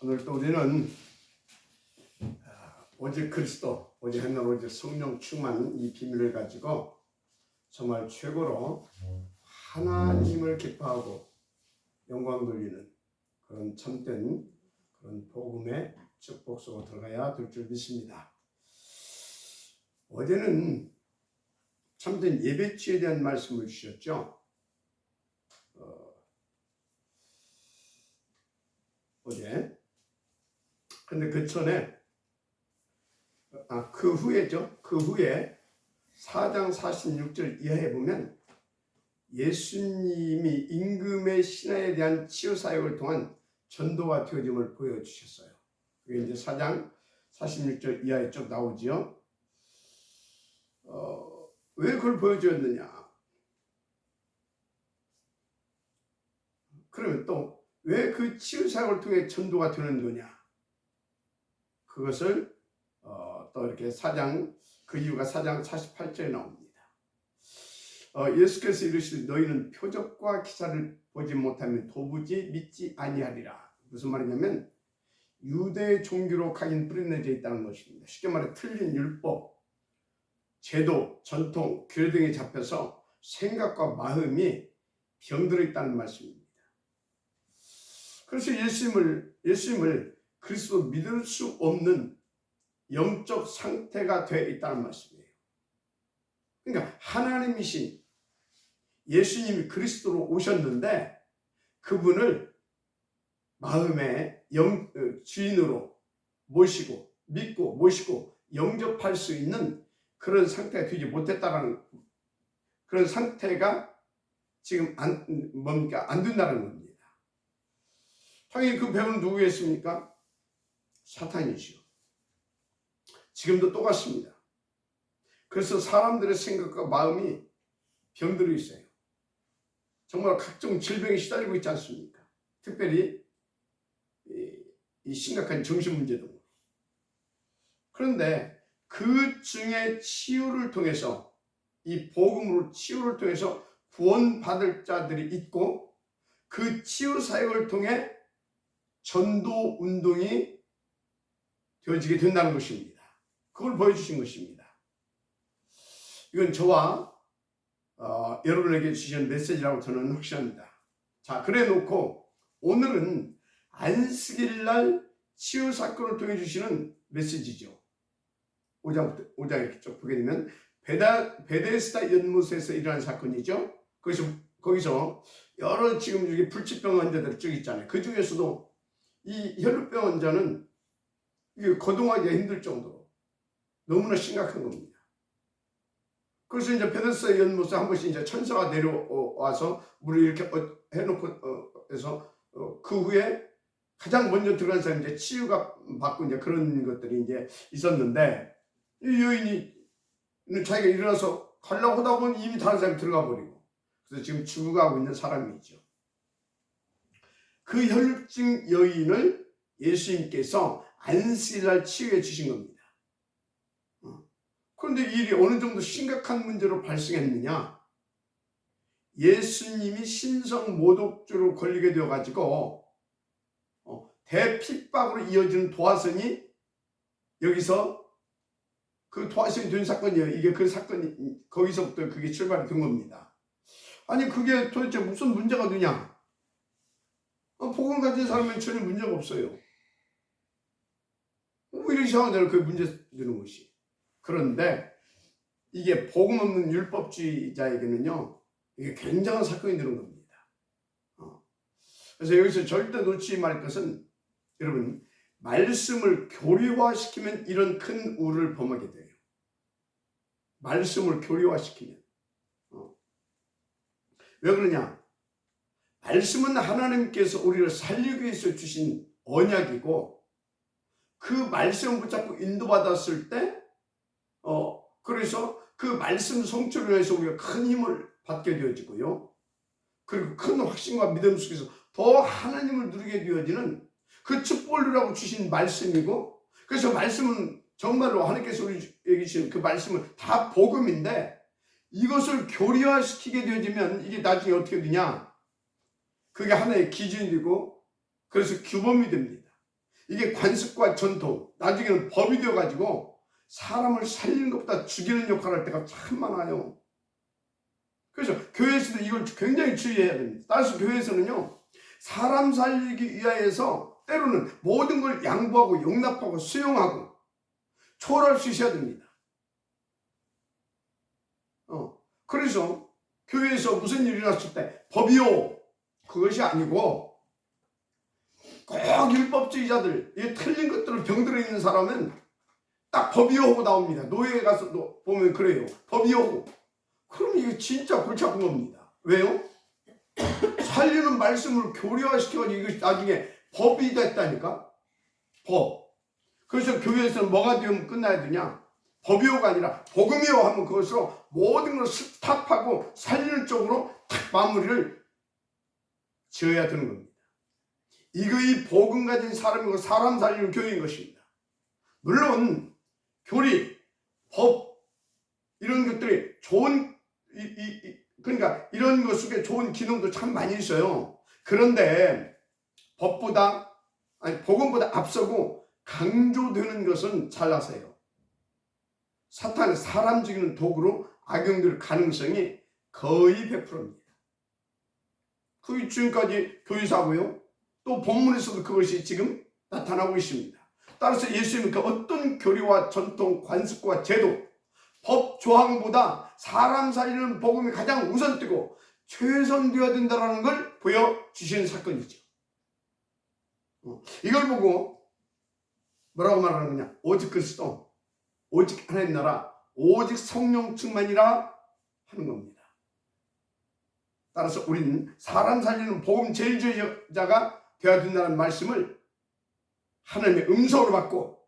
오늘 또 우리는 오직 그리스도, 오직 하나님, 오직 성령 충만 이 비밀을 가지고 정말 최고로 하나님을 기뻐하고 영광 돌리는 그런 참된 그런 복음의 축복 속으로 들어가야 될 줄 믿습니다. 어제는 참된 예배치에 대한 말씀을 주셨죠. 어제. 근데 그 전에 그 후에죠. 그 후에 4장 46절 이하에 보면 예수님이 임금의 신하에 대한 치유 사역을 통한 전도가 되어짐을 보여주셨어요. 그게 이제 4장 46절 이하에 쭉 나오지요. 왜 그걸 보여주었느냐? 그러면 또 왜 그 치유 사역을 통해 전도가 되는 거냐? 그것을 또 이렇게 4장, 그 이유가 4장 48절에 나옵니다. 예수께서 이르시되 너희는 표적과 기사를 보지 못하면 도무지 믿지 아니하리라. 무슨 말이냐면 유대 종교로 각인 뿌리내져 있다는 것입니다. 쉽게 말해 틀린 율법, 제도, 전통, 규례 등에 잡혀서 생각과 마음이 병들어 있다는 말씀입니다. 그래서 예수님을 그리스도 믿을 수 없는 영적 상태가 되어 있다는 말씀이에요. 그러니까 하나님이신 예수님이 그리스도로 오셨는데 그분을 마음의 주인으로 모시고 믿고 모시고 영접할 수 있는 그런 상태가 되지 못했다는 그런 상태가 지금 안 된다는 겁니다. 당연히 그 배우는 누구겠습니까? 사탄이죠. 지금도 똑같습니다. 그래서 사람들의 생각과 마음이 병들어 있어요. 정말 각종 질병에 시달리고 있지 않습니까? 특별히 이 심각한 정신문제도. 그런데 그 중에 치유를 통해서 이 복음으로 치유를 통해서 구원받을 자들이 있고 그 치유 사역을 통해 전도 운동이 되어지게 된다는 것입니다. 그걸 보여주신 것입니다. 이건 저와 여러분에게 주신 메시지라고 저는 확신합니다. 자, 그래 놓고 오늘은 안식일날 치유 사건을 통해 주시는 메시지죠. 5장 이렇게 쭉 보게 되면 베데스다 연못에서 일어난 사건이죠. 거기서 여러 지금 여기 불치병 환자들이 쭉 있잖아요. 그 중에서도 이 혈루병 환자는 이게 거동하기가 힘들 정도로 너무나 심각한 겁니다. 그래서 이제 베데스다 연못에 한 번씩 이제 천사가 내려와서 물을 이렇게 해놓고 해서 그 후에 가장 먼저 들어간 사람이 이제 치유가 받고 이제 그런 것들이 이제 있었는데 이 여인이 자기가 일어나서 가려고 하다 보니 이미 다른 사람이 들어가 버리고 그래서 지금 죽어가고 있는 사람이죠. 그 혈루증 여인을 예수님께서 안식일날 치유해 주신 겁니다. 그런데 이 일이 어느 정도 심각한 문제로 발생했느냐? 예수님이 신성모독죄로 걸리게 되어가지고 대핍박으로 이어지는 도화선이 여기서 그 도화선이 된 사건이에요. 이게 그 사건이 거기서부터 그게 출발이 된 겁니다. 아니 그게 도대체 무슨 문제가 되냐? 복음 가진 사람은 전혀 문제가 없어요. 오히려 이상하잖아요. 그게 문제 되는 것이. 그런데 이게 복음 없는 율법주의자에게는요, 이게 굉장한 사건이 되는 겁니다. 그래서 여기서 절대 놓치지 말 것은 여러분 말씀을 교리화시키면 이런 큰 우를 범하게 돼요. 말씀을 교리화시키면. 왜 그러냐? 말씀은 하나님께서 우리를 살리기 위해서 주신 언약이고 그 말씀을 붙잡고 인도받았을 때 그래서 그 말씀 성취를 위해서 우리가 큰 힘을 받게 되어지고요. 그리고 큰 확신과 믿음 속에서 더 하나님을 누리게 되어지는 그 축복을 누리라고 주신 말씀이고 그래서 말씀은 정말로 하나님께서 우리에게 주신 그 말씀은 다 복음인데 이것을 교리화시키게 되어지면 이게 나중에 어떻게 되냐? 그게 하나의 기준이 되고 그래서 규범이 됩니다. 이게 관습과 전통, 나중에는 법이 되어가지고 사람을 살리는 것보다 죽이는 역할을 할 때가 참 많아요. 그래서 교회에서도 이걸 굉장히 주의해야 됩니다. 따라서 교회에서는요, 사람 살리기 위하여서 때로는 모든 걸 양보하고 용납하고 수용하고 초월할 수 있어야 됩니다. 그래서 교회에서 무슨 일이 났을 때 법이요, 그것이 아니고 꼭 율법주의자들, 이 틀린 것들을 병들어 있는 사람은 딱 법이요 하고 나옵니다. 노예에 가서도 보면 그래요. 법이요 하고. 그럼 이게 진짜 골치 아픈 겁니다. 왜요? 살리는 말씀을 교리화시켜가지고 이것이 나중에 법이 됐다니까? 법. 그래서 교회에서는 뭐가 되면 끝나야 되냐? 법이요가 아니라 복음이요 하면 그것으로 모든 걸 스탑하고 살리는 쪽으로 탁 마무리를 지어야 되는 겁니다. 이 복음 가진 사람이고 사람 살리는 교회인 것입니다. 물론 교리, 법 이런 것들이 좋은 그러니까 이런 것 속에 좋은 기능도 참 많이 있어요. 그런데 복음보다 앞서고 강조되는 것은 잘 아세요. 사탄은 사람 죽이는 도구로 악용될 가능성이 거의 100%입니다. 그게 지금까지 교회사고요. 또 본문에서도 그것이 지금 나타나고 있습니다. 따라서 예수님은 그 어떤 교리와 전통, 관습과 제도, 법 조항보다 사람 살리는 복음이 가장 우선되고 최선되어야 된다는 걸 보여주시는 사건이죠. 이걸 보고 뭐라고 말하는 거냐? 오직 그리스도, 오직 하나님 나라, 오직 성령 충만이라 하는 겁니다. 따라서 우리는 사람 살리는 복음 제일주의자가 되어야 된다는 말씀을 하나님의 음성으로 받고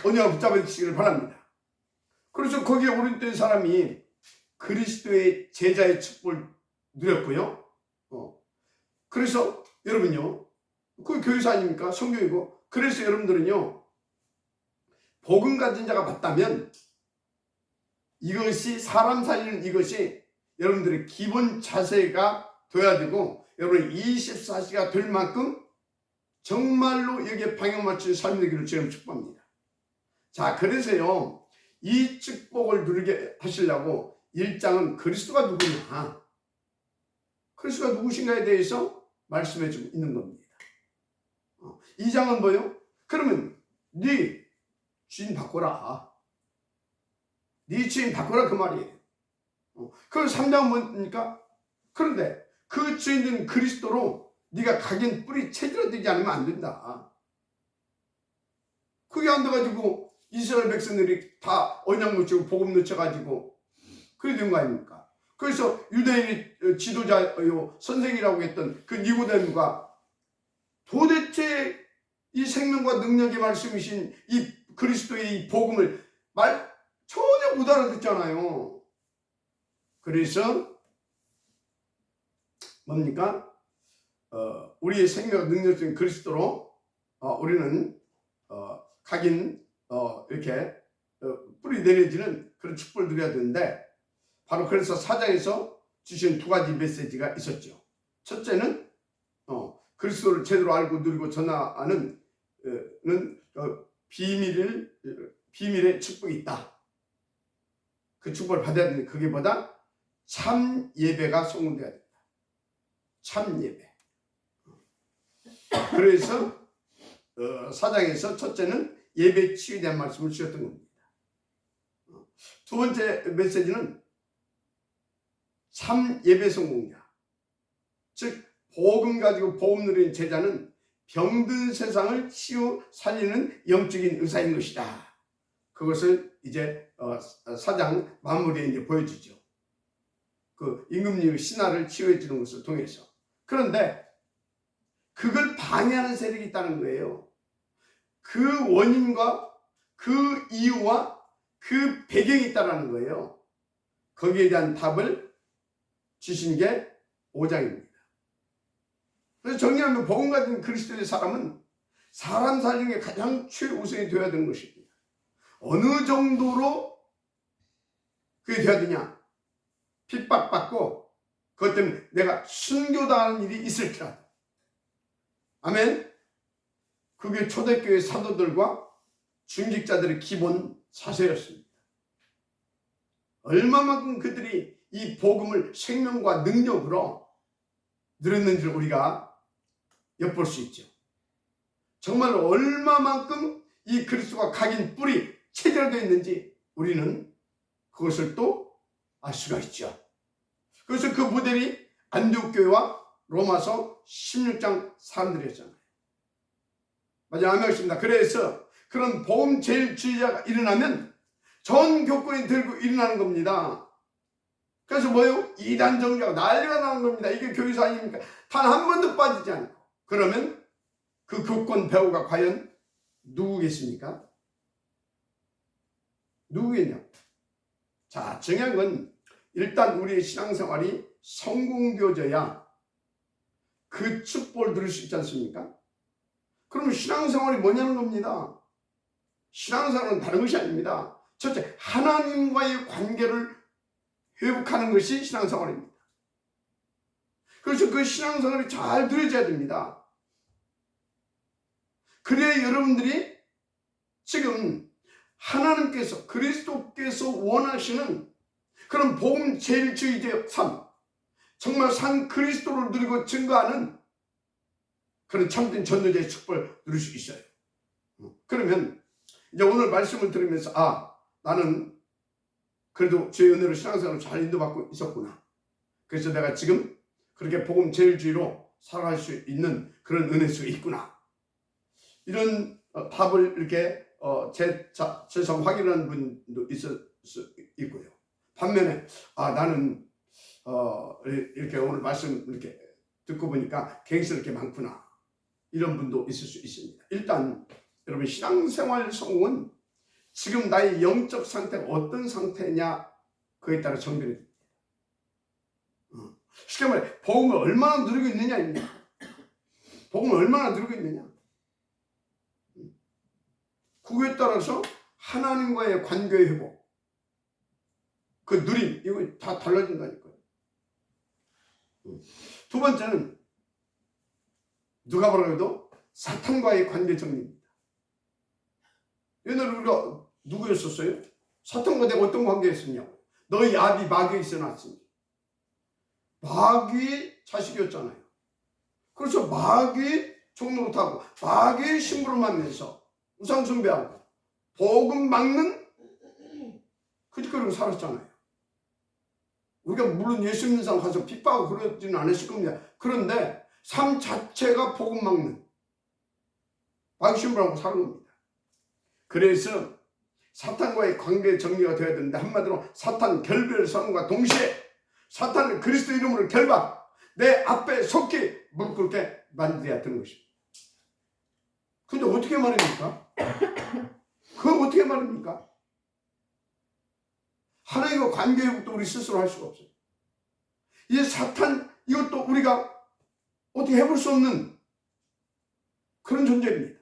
언약을 붙잡아 주시기를 바랍니다. 그래서 거기에 오른된 사람이 그리스도의 제자의 축복을 누렸고요. 그래서 여러분요, 그 교회사 아닙니까? 성경이고. 그래서 여러분들은요, 복음 가진 자가 맞다면 이것이 사람 살리는 이것이 여러분들의 기본 자세가 돼야 되고 여러분 24시가 될 만큼 정말로 여기에 방향 맞춘 삶이 되기를 주님 축복합니다. 자, 그래서요, 이 축복을 누리게 하시려고 1장은 그리스도가 누구냐, 그리스도가 누구신가에 대해서 말씀해 주고 있는 겁니다. 2장은 뭐요? 그러면 네 주인 바꿔라. 네 주인 바꿔라 그 말이에요. 그 3장은 뭡니까? 그런데 그 주인은 그리스도로 네가 각인 뿌리 체질화되지 않으면 안 된다. 그게 안 돼가지고 이스라엘 백성들이 다 언약 놓치고 복음 놓쳐가지고 그래 된 거 아닙니까? 그래서 유대인의 지도자요 선생이라고 했던 그 니고데모가 도대체 이 생명과 능력의 말씀이신 이 그리스도의 이 복음을 전혀 못 알아듣잖아요. 그래서 뭡니까? 우리의 생명과 능력적인 그리스도로 우리는 각인 이렇게 뿌리 내려지는 그런 축복을 누려야 되는데, 바로 그래서 4장에서 주신 두 가지 메시지가 있었죠. 첫째는 그리스도를 제대로 알고 누리고 전하는 비밀의 축복이 있다. 그 축복을 받아야 되는데 그게보다 참 예배가 성공돼야 된다. 참 예배. 그래서 4장에서 첫째는 예배 치유에 대한 말씀을 주셨던 겁니다. 두 번째 메시지는 참 예배 성공자, 즉 복음 가지고 복음 누리는 제자는 병든 세상을 치유 살리는 영적인 의사인 것이다. 그것을 이제 4장 마무리에 이제 보여주죠. 그 임금님의 신하를 치유해 주는 것을 통해서. 그런데 그걸 방해하는 세력이 있다는 거예요. 그 원인과 그 이유와 그 배경이 있다는 거예요. 거기에 대한 답을 주신 게 5장입니다. 그래서 정리하면 복음 가진 그리스도의 사람은 사람 살리는 게 가장 최우선이 되어야 되는 것입니다. 어느 정도로 그게 되어야 되냐? 핍박받고 그것 때문에 내가 순교당하는 일이 있을지라도. 아멘. 그게 초대교회 사도들과 중직자들의 기본 자세였습니다. 얼마만큼 그들이 이 복음을 생명과 능력으로 누렸는지를 우리가 엿볼 수 있죠. 정말로 얼마만큼 이 그리스도가 각인 뿌리 체질되어 있는지 우리는 그것을 또 알 수가 있죠. 그래서 그 모델이 안디옥교회와 로마서 16장 사람들이었잖아요. 맞아요. 아멘입니다. 그래서 그런 복음 제일주의자가 일어나면 전 교권이 들고 일어나는 겁니다. 그래서 뭐예요? 이단 정교가 난리가 나는 겁니다. 이게 교회사 아닙니까? 단 한 번도 빠지지 않고. 그러면 그 교권 배우가 과연 누구겠습니까? 누구겠냐? 자, 중요한 건 일단 우리의 신앙생활이 성공되어져야 그 축복을 누릴 수 있지 않습니까? 그러면 신앙생활이 뭐냐는 겁니다. 신앙생활은 다른 것이 아닙니다. 첫째, 하나님과의 관계를 회복하는 것이 신앙생활입니다. 그래서 그 신앙생활이 잘 누려져야 됩니다. 그래야 여러분들이 지금 하나님께서 그리스도께서 원하시는 그런 복음 제일주의적 삶, 정말 산 그리스도를 누리고 증거하는 그런 참된 전도자의 축복을 누릴 수 있어요. 그러면 이제 오늘 말씀을 들으면서 나는 그래도 주의 은혜로 신앙생활을 잘 인도받고 있었구나. 그래서 내가 지금 그렇게 복음 제일주의로 살아갈 수 있는 그런 은혜 속에 있구나. 이런 답을 이렇게 재성 확인하는 분도 있을 수 있고요. 반면에 나는 이렇게 오늘 말씀 이렇게 듣고 보니까 갱신할 게 많구나. 이런 분도 있을 수 있습니다. 일단 여러분 신앙생활 성공은 지금 나의 영적 상태가 어떤 상태냐 그에 따라 정변이 됩니다. 쉽게 말해 복음을 얼마나 누리고 있느냐입니다. 복음을 얼마나 누리고 있느냐. 그거에 따라서 하나님과의 관계의 회복, 그 누림, 이거 다 달라진다니까요. 두 번째는 누가 뭐라고 해도 사탄과의 관계 정리입니다. 옛날에 우리가 누구였었어요? 사탄과 내가 어떤 관계였었냐고. 너희 아비 마귀에 있어놨으니. 마귀의 자식이었잖아요. 그래서 마귀의 종로를 타고 마귀의 신부를 만나서 우상 숭배하고 복음 막는 그 짓거리로 살았잖아요. 우리가 물론 예수 믿는 사람 가서 핍박하고 그러지는 않았을 겁니다. 그런데 삶 자체가 복음 막는 마귀 신부라고 사는 겁니다. 그래서 사탄과의 관계 정리가 되어야 되는데 한마디로 사탄 결별 선언과 동시에 사탄을 그리스도 이름으로 결박, 내 앞에 속히 무릎 꿇게 만들어야 되는 것입니다. 근데 어떻게 말입니까? 그거 어떻게 말입니까? 하나님과 관계 회복도 우리 스스로 할 수가 없어요. 이 사탄 이것도 우리가 어떻게 해볼 수 없는 그런 존재입니다.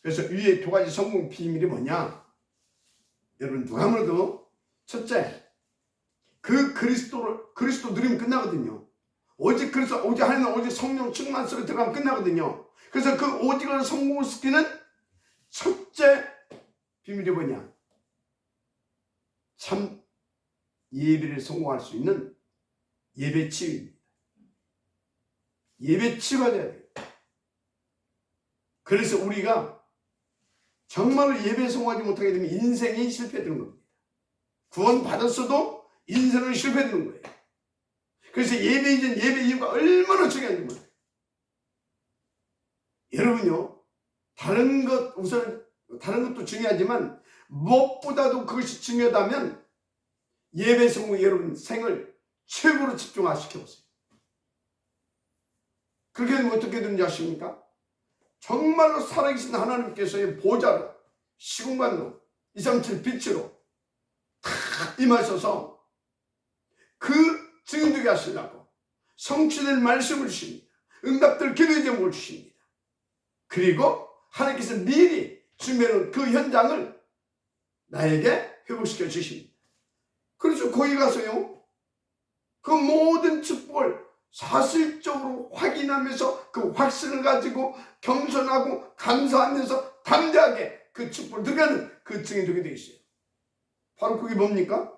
그래서 위에 두 가지 성공 비밀이 뭐냐? 여러분 누가 뭐래도 첫째, 그 그리스도 누리면 끝나거든요. 오직 그래서 오직 하나님 오직 성령 충만 속에 들어가면 끝나거든요. 그래서 그 오직을 성공을 시키는 첫째 비밀이 뭐냐? 참 예배를 성공할 수 있는 예배 치유입니다. 예배 치유가 돼야 돼요. 그래서 우리가 정말로 예배에 성공하지 못하게 되면 인생이 실패되는 겁니다. 구원 받았어도 인생은 실패되는 거예요. 그래서 예배 이전 예배 이유가 얼마나 중요한지 몰라요. 여러분요, 다른 것도 중요하지만 무엇보다도 그것이 중요하다면 예배 성공에 여러분 생을 최고로 집중시켜보세요. 그렇게 되면 어떻게 되는지 아십니까? 정말로 살아계신 하나님께서의 보좌로 시공간으로 237 빛으로 다 임하셔서 그 증인되게 하시려고 성취될 말씀을 주십니다. 응답될 기도의 제목을 주십니다. 그리고 하나님께서 미리 준비해놓은 그 현장을 나에게 회복시켜 주십니다. 그래서 거기 가서요 그 모든 축복을 사실적으로 확인하면서 그 확신을 가지고 겸손하고 감사하면서 담대하게 그 축복을 들어가는 그 증인이 되게 되어 있어요. 바로 그게 뭡니까?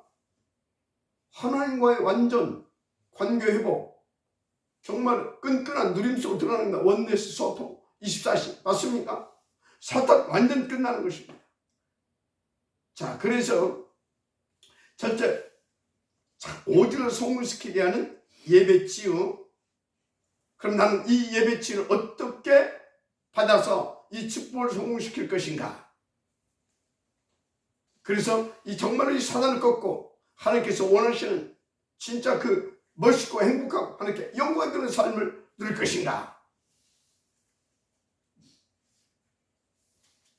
하나님과의 완전 관계 회복, 정말 끈끈한 누림 속으로 들어가는 원네스 소통 24시 맞습니까? 사탄 완전 끝나는 것입니다. 자, 그래서 첫째, 오직을 소문시키게 하는 예배 치유. 그럼 나는 이 예배 치유를 어떻게 받아서 이 축복을 소문시킬 것인가? 그래서 이 정말로 이 사단을 꺾고 하나님께서 원하시는 진짜 그 멋있고 행복하고 하나님께 영광 되는 삶을 누릴 것인가?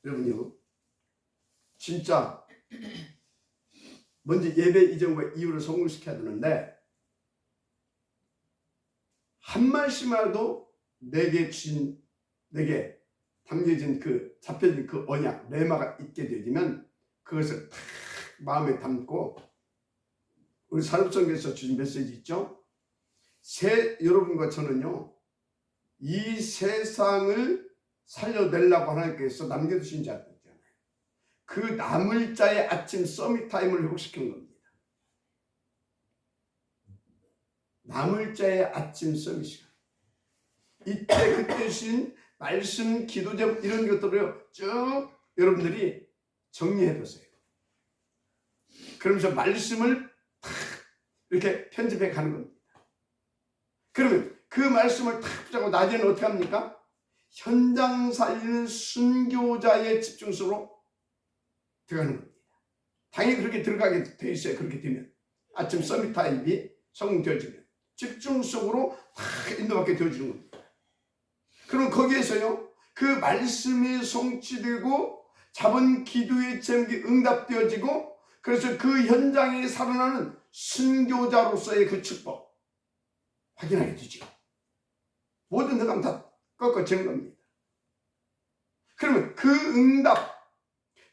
여러분요, 진짜 먼저 예배 이전과 이후를 성공시켜야 되는데 한 말씀이라도 내게 담겨진 그 잡혀진 그 언약 레마가 있게 되면 그것을 딱 마음에 담고 우리 산업성경에서 주신 메시지 있죠? 여러분과 저는요 이 세상을 살려내려고 하나님께서 남겨두신 자들이잖아요. 그 남을 자의 아침 서밋 타임을 회복시키는 겁니다. 남을 자의 아침 서밋 시간. 이때 그때 주신 말씀, 기도 제목 이런 것들을 쭉 여러분들이 정리해 보세요. 그러면서 말씀을 탁 이렇게 편집해 가는 겁니다. 그러면 그 말씀을 탁 붙잡고 낮에는 어떻게 합니까? 현장 살리는 순교자의 집중수로 들어가는 겁니다. 당연히 그렇게 들어가게 돼 있어요. 그렇게 되면 아침 서밋 타임이 성공되어지면 집중 속으로 다 인도받게 되어지는 겁니다. 그럼 거기에서요 그 말씀이 성취되고 잡은 기도의 제목이 응답되어지고 그래서 그 현장에 살아나는 순교자로서의 그 축복 확인하게 되죠. 모든 흑암 다 꺾어지는 겁니다. 그러면 그 응답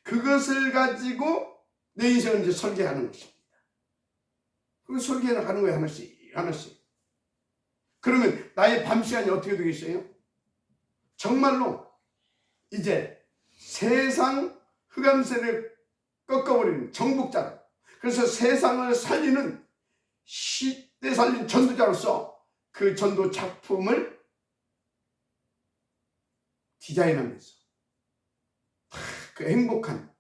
그것을 가지고 내 인생을 이제 설계하는 것입니다. 그 설계해 가는 거예요. 하나씩. 그러면 나의 밤 시간이 어떻게 되겠어요? 정말로 이제 세상 흑암세를 꺾어버리는 정복자. 그래서 세상을 살리는 시대 살린 전도자로서 그 전도 작품을 디자인하면서 그 행복한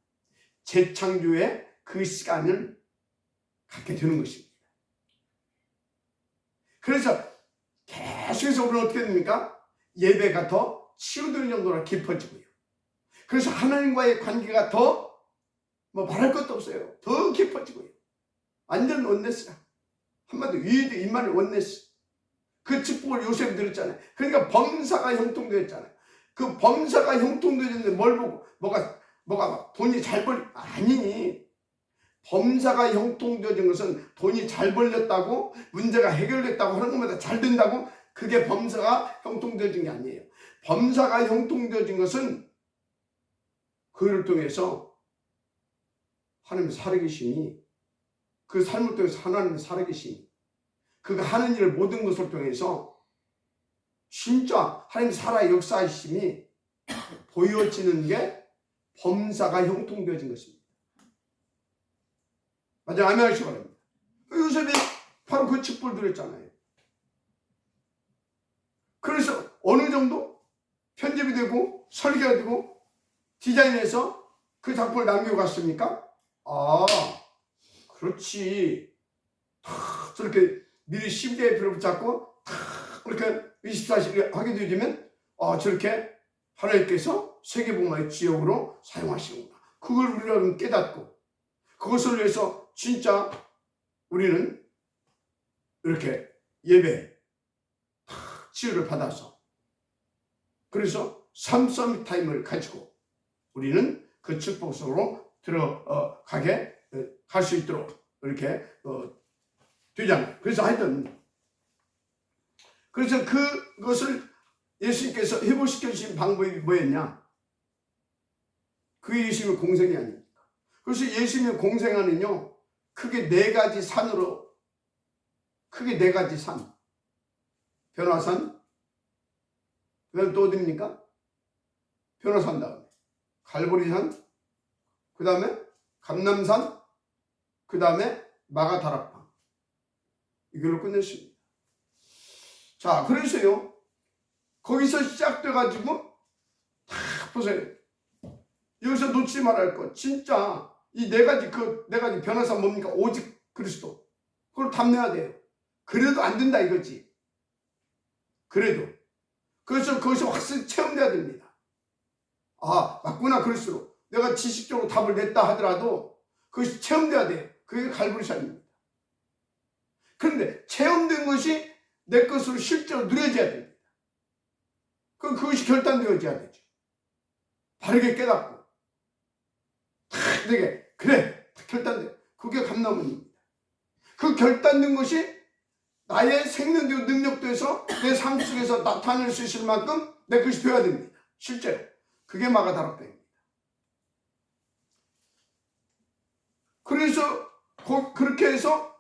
재창조의 그 시간을 갖게 되는 것입니다. 그래서 계속해서 우리는 어떻게 됩니까? 예배가 더 치유되는 정도로 깊어지고요. 그래서 하나님과의 관계가 더 말할 것도 없어요. 더 깊어지고요. 완전 원네스라. 한마디로 위에도 입만을 원네스. 그 축복을 요셉이 들었잖아요. 그러니까 범사가 형통되었잖아요. 그 범사가 형통되었는데 뭘 보고 뭐가 돈이 잘 아니니 범사가 형통되어진 것은 돈이 잘 벌렸다고 문제가 해결됐다고 하는 것마다 잘 된다고 그게 범사가 형통되어진 게 아니에요. 범사가 형통되어진 것은 그 일을 통해서 하나님의 살아계심이 그 삶을 통해서 하나님의 살아계심이 그가 하는 일 모든 것을 통해서 진짜 하나님의 살아 역사하심이 보여지는 게 범사가 형통되어진 것입니다. 맞아요. 아멘 하시기 바랍니다. 요셉이 바로 그 축복을 드렸잖아요. 그래서 어느 정도 편집이 되고 설계가 되고 디자인해서 그 작품을 남겨갔습니까? 아, 그렇지. 저렇게 미리 12대표를 붙잡고 그렇게 24시간 하게 되면 저렇게 하나님께서 세계복음화의 지역으로 사용하시는구나. 그걸 우리가 깨닫고 그것을 위해서 진짜 우리는 이렇게 예배 치유를 받아서 그래서 삼섬 타임을 가지고 우리는 그 축복 속으로 들어가게 갈 수 있도록 이렇게 되잖아요. 그래서 하여튼 그래서 그것을 예수님께서 회복시켜 주신 방법이 뭐였냐? 그게 예수님의 공생이 아닙니까? 그래서 예수님의 공생안은요 크게 4가지 산으로 크게 네 가지 산. 변화산, 그다음 또 어디입니까? 변화산 다음에 갈보리산, 그 다음에 감남산, 그 다음에 마가다락방. 이걸로 끝냈습니다. 자, 그래서요, 거기서 시작돼가지고 다 보세요. 여기서 놓치지 말아야 할 것. 진짜 이 네 가지, 그 네 가지 변화산 뭡니까? 오직 그리스도. 그걸 담내야 돼요. 그래도 안 된다 이거지. 그래도. 그래서 거기서 확실히 체험돼야 됩니다. 아, 맞구나. 그럴수록 내가 지식적으로 답을 냈다 하더라도 그것이 체험돼야 돼요. 그게 갈보리산입니다. 그런데 체험된 것이 내 것으로 실제로 누려져야 됩니다. 그럼 그것이 결단되어져야 되죠. 바르게 깨닫고 탁 되게 그래 결단돼. 그게 감남원입니다. 그 결단된 것이 나의 생명도 능력도에서 내 삶 속에서 나타낼 수 있을 만큼 내 것이 되어야 됩니다. 실제로. 그게 마가다락방입니다. 그래서 그렇게 해서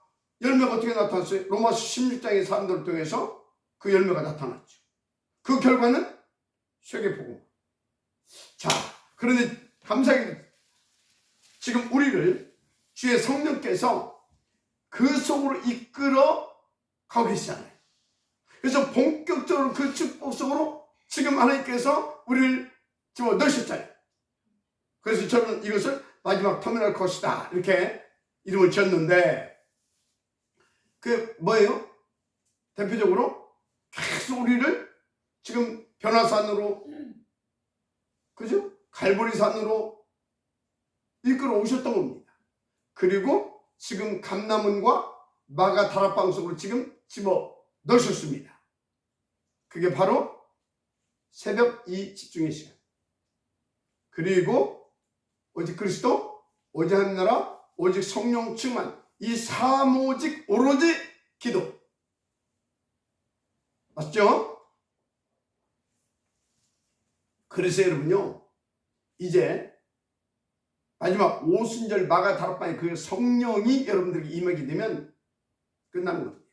열매가 어떻게 나타났어요? 로마서 16장의 사람들을 통해서 그 열매가 나타났죠. 그 결과는 세계복음. 자, 그런데 감사하게도 지금 우리를 주의 성령께서 그 속으로 이끌어 가고 계시잖아요. 그래서 본격적으로 그 축복 속으로 지금 하나님께서 우리를 집어 넣으셨잖아요. 그래서 저는 이것을 마지막 터미널 코스다 이렇게 이름을 지었는데, 그 뭐예요? 대표적으로 계속 우리를 지금 변화산으로, 그죠? 갈보리산으로 이끌어 오셨던 겁니다. 그리고 지금 감남원과 마가다락방 속으로 지금 집어 넣으셨습니다. 그게 바로 새벽 이 집중의 시간. 그리고 오직 그리스도, 오직 하나님, 오직 성령 충만, 이 삼오직 오로지 기도. 맞죠? 그래서 여러분요, 이제 마지막 오순절 마가다락방의 그 성령이 여러분들에게 임하게 되면 끝나는 겁니다.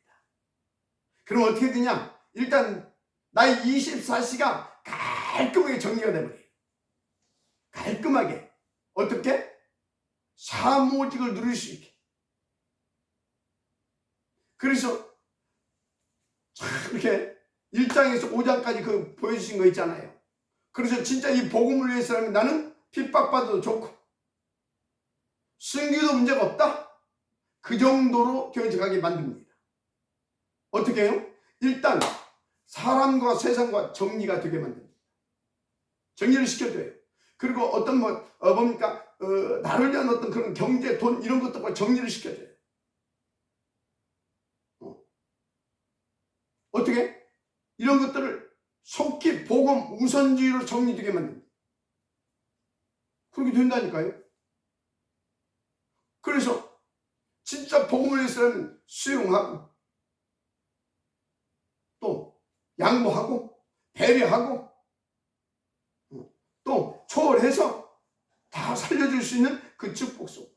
그럼 어떻게 되냐? 일단 나의 24시간 깔끔하게 정리가 되버려요. 깔끔하게. 어떻게? 사모직을 누릴 수 있게. 그래서 이렇게 1장에서 5장까지 그 보여주신 거 있잖아요. 그래서 진짜 이 복음을 위해서라면 나는 핍박받아도 좋고 순교도 문제가 없다. 그 정도로 견직하게 만듭니다. 어떻게 해요? 일단 사람과 세상과 정리가 되게 만듭니다. 정리를 시켜줘요. 그리고 어떤 뭡니까? 나를 위한 어떤 그런 경제, 돈 이런 것들과 정리를 시켜줘요. 어떻게? 이런 것들을 속히 복음 우선주의로 정리되게 만듭니다. 그렇게 된다니까요. 그래서 진짜 복음을 위해서는 수용하고 또 양보하고 배려하고 또 초월해서 다 살려줄 수 있는 그 축복 속.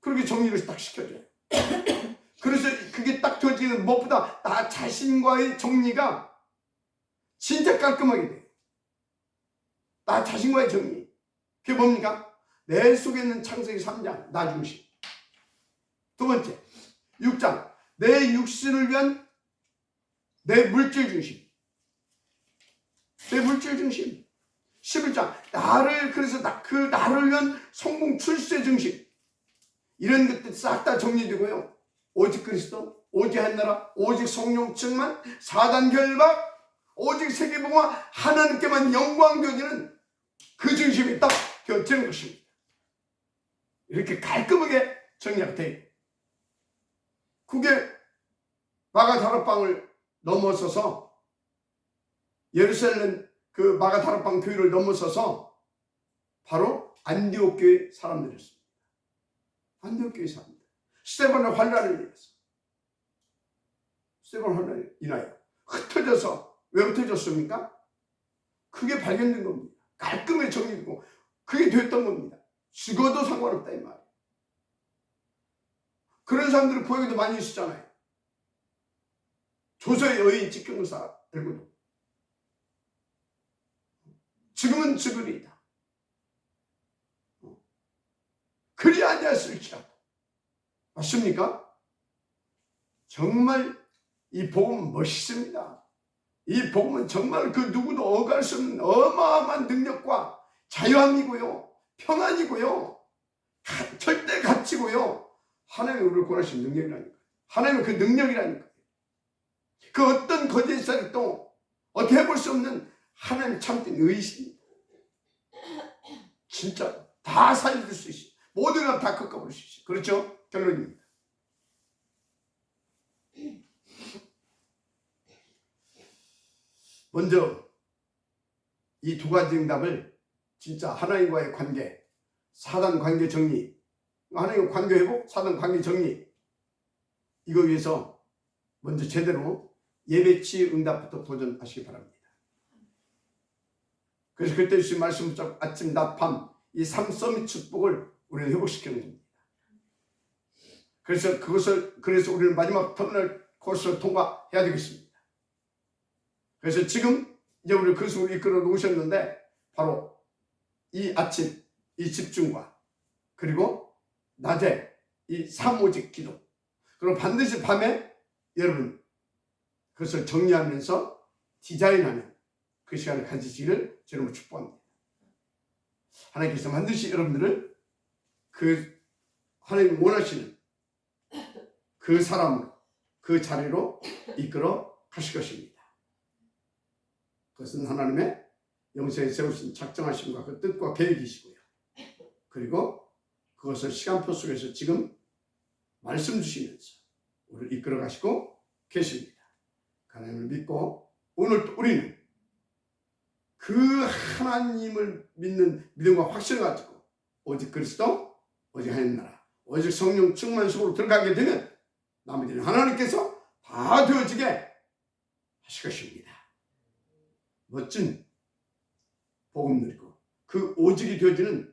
그렇게 정리를 딱 시켜줘요. 그래서 그게 딱 되어지는 무엇보다 나 자신과의 정리가 진짜 깔끔하게 돼요. 나 자신과의 정리. 그게 뭡니까? 내 속에 있는 창세기 3장, 나 중심. 두 번째, 6장, 내 육신을 위한 내 물질 중심. 내 물질 중심. 11장, 그래서 나를 위한 성공 출세 중심. 이런 것들 싹 다 정리되고요. 오직 그리스도, 오직 하나님, 오직 성령 충만, 사단 결박, 오직 세계복음화, 하나님께만 영광 되어지는 그 중심이 딱 되어지는 것입니다. 이렇게 깔끔하게 정리가 돼요. 그게 마가다락방을 넘어서서 예루살렘 그 마가다락방 교회를 넘어서서 바로 안디옥 교회 사람들이었습니다. 안디옥 교회 사람들. 스데반의 환란을 인해서, 스데반 환란을 인하여 흩어져서, 왜 흩어졌습니까? 그게 발견된 겁니다. 깔끔하게 정리되고 그게 됐던 겁니다. 죽어도 상관없다 이 말이에요. 그런 사람들이 보여도 많이 있었잖아요. 조서의 여인 직경사 알고도 지금은 죽으리이다. 그리 아니었을지라도. 맞습니까? 정말 이 복음은 멋있습니다. 이 복음은 정말 그 누구도 어갈 수 없는 어마어마한 능력과 자유함이고요, 평안이고요, 절대 가치고요, 하나님이 우리를 구원하신 능력이라니까요. 하나님의 그 능력이라니까요. 그 어떤 거짓 세력도 어떻게 해볼 수 없는 하나님의 참된 의신, 진짜 다 살려줄 수 있어요. 모든 것 다 꺾어버릴 수 있어요. 그렇죠? 결론입니다. 먼저 이 두 가지 응답을 진짜 하나님과의 관계, 사단 관계 정리, 하나님과 관계 회복, 사단 관계 정리, 이거 위해서 먼저 제대로 예배치 응답부터 도전하시기 바랍니다. 그래서 그때 주신 말씀 붙잡고 아침, 낮, 밤 이 3서밋 축복을 우리는 회복시키는 겁니다. 그래서 우리는 마지막 터미널 코스를 통과해야 되겠습니다. 그래서 지금 이제 우리 그것을 이끌어 놓으셨는데 바로 이 아침 이 집중과 그리고 낮에 이 사모직 기도, 그리고 반드시 밤에 여러분 그것을 정리하면서 디자인하는 그 시간을 가지시기를 주님으로 축복합니다. 하나님께서 반드시 여러분들을 그 하나님이 원하시는 그 사람으로, 그 자리로 이끌어 가실 것입니다. 그것은 하나님의 영생에 세우신 작정하심과 그 뜻과 계획이시고요. 그리고 그것을 시간표 속에서 지금 말씀 주시면서 우리를 이끌어 가시고 계십니다. 하나님을 믿고 오늘 또 우리는 그 하나님을 믿는 믿음과 확신을 가지고 오직 그리스도, 오직 하나님 나라, 오직 성령 충만 속으로 들어가게 되면 남은 일은 하나님께서 다 되어지게 하실 것입니다. 멋진 복음 누리고 그 오직이 되어지는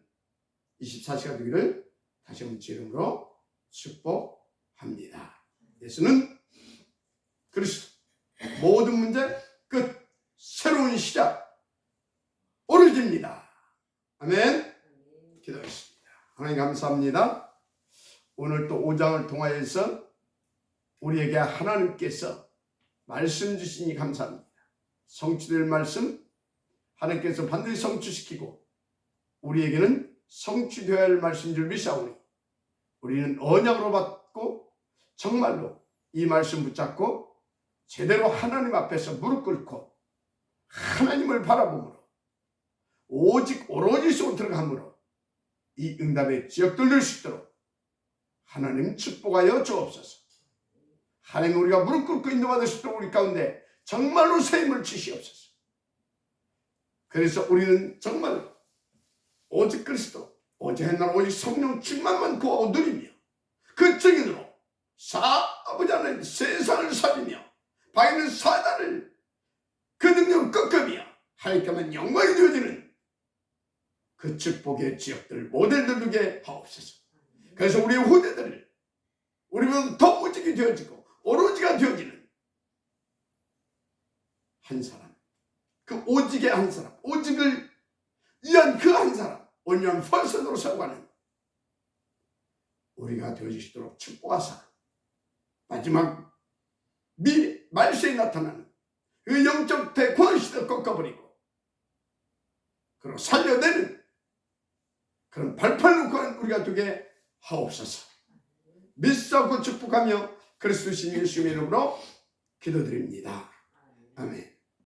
24시간 되기를 다시 한번 주 이름으로 축복합니다. 예수는 그리스도, 모든 문제 끝, 새로운 시작, 오르집니다. 아멘. 기도하겠습니다. 하나님 감사합니다. 오늘 또 5장을 통하여서 우리에게 하나님께서 말씀 주시니 감사합니다. 성취될 말씀 하나님께서 반드시 성취시키고 우리에게는 성취되어야 할 말씀인 줄 믿사오니 우리는 언약으로 받고 정말로 이 말씀 붙잡고 제대로 하나님 앞에서 무릎 꿇고 하나님을 바라보므로 오직 오로지 속으로 들어가므로 이 응답의 지역들 낼 수 있도록 하나님 축복하여 주옵소서. 하나님 우리가 무릎 꿇고 인도받을 수 있도록 우리 가운데 정말로 새 힘을 주시옵소서. 그래서 우리는 정말 오직 그리스도, 오직 하나님, 오직 성령 충만만 구하고 누리며 그 증인으로 아버지 하나님 세상을 살리며 바위는 사단을 그 능력을 꺾으며 하나님께만 영광이 되어지는 그 축복의 지역들 모델들 두게 하옵소서. 그래서 우리의 후대들을 우리보다 더 오직이 되어지고 오로지가 되어지는 한 사람, 그 오직의 한 사람, 오직을 위한 그 한 사람, 온유한 퍼센트로 살아가는 우리가 되어지시도록 축복하사 마지막 말세에 나타나는 그 영적 대권의 시대를 꺾어버리고 그리고 살려내는 그런 발판을 우리가 되게 하옵소서. 믿사고 축복하며 그리스도 신 예수의 이름으로 기도드립니다. 아멘.